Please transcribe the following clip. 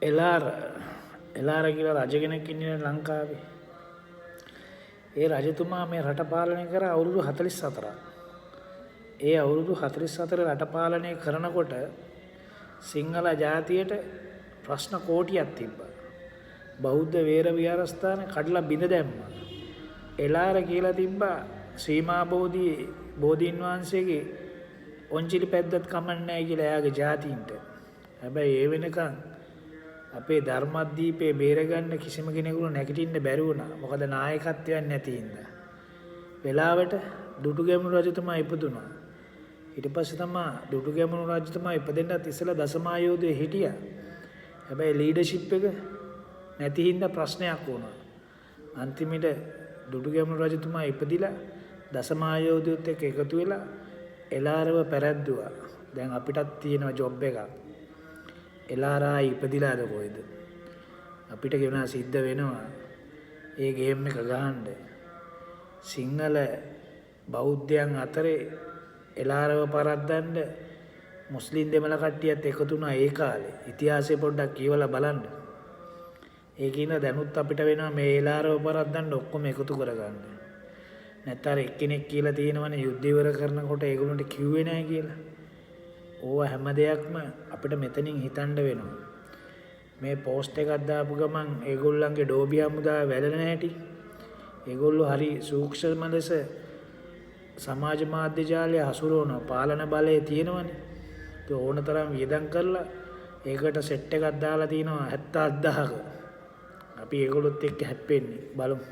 එලාර කියලා රජ කෙනෙක් ඉන්නේ ලංකාවේ. ඒ රජතුමා මේ රට පාලනය කර අවුරුදු 44ක්. ඒ අවුරුදු 44 රට පාලනය කරනකොට සිංහල ජාතියට ප්‍රශ්න කෝටියක් තිබ්බා. බෞද්ධ වේර විහාරස්ථාන කඩලා බිඳ දැම්මා. එලාර කියලා තිබ්බා සීමා බෝධීන් වහන්සේගේ ඔන්චිලි පැද්දත් කමන්නේ නැහැ කියලා එයාගේ ජාතීන්ට. හැබැයි ඒ වෙනකන් අපේ ධර්මද්වීපේ බේරගන්න කිසිම කෙනෙකුට නැගිටින්න බැරි වුණා. මොකද නායකත්වයක් නැති හින්දා. වෙලාවට දුටුගැමුණු රජතුමා ඉපදුනා. ඊට පස්සේ තමයි දුටුගැමුණු රජතුමා ඉපදෙන්නත් ඉස්සෙල්ලා දසමායෝධය හිටියා. හැබැයි ලීඩර්ෂිප් එක නැති හින්දා ප්‍රශ්නයක් වුණා. අන්තිමට දුටුගැමුණු රජතුමා ඉපදිලා දසමායෝධයත් එක්ක එකතු වෙලා එලාරව පැරැද්දුවා. දැන් අපිටත් තියෙනවා ජොබ් එකක්. එලාරා ඉපදිලාද කොයිද? අපිට ගෙනා සිද්ධ වෙනවා ඒ ගේම් එක ගහන්න. සිංහල බෞද්ධයන් අතරේ එලාරව පරද්දන්න මුස්ලිම් දෙමළ කට්ටියත් එකතු වුණා ඒ කාලේ. ඉතිහාසය පොඩ්ඩක් කියවලා බලන්න. ඒකින්ද දැනුත් අපිට වෙනවා මේ එලාරව පරද්දන්න ඔක්කොම එකතු කරගන්න. නැත්නම් එක්කෙනෙක් කියලා තියෙනවනේ යුද්ධ ඉවර කරනකොට ඒගොල්ලන්ට කිව්වේ නැහැ කියලා. ඕවා හැම දෙයක්ම අපිට මෙතනින් හිතන්න වෙනවා. මේ පෝස්ට් එකක් දාපු ගමන් ඒගොල්ලන්ගේ ඩෝබි හමුදා වැළෙන හැටි. ඒගොල්ලෝ හරි සූක්ෂම ලෙස සමාජ මාධ්‍ය ජාලය හසුරවන පාලන බලය තියෙනවනේ. ඒ ඕනතරම් වියදම් කරලා ඒකට සෙට් එකක් දාලා තිනවා 70000ක. අපි ඒගොල්ලොත් එක්ක හැප්පෙන්නේ බලමු.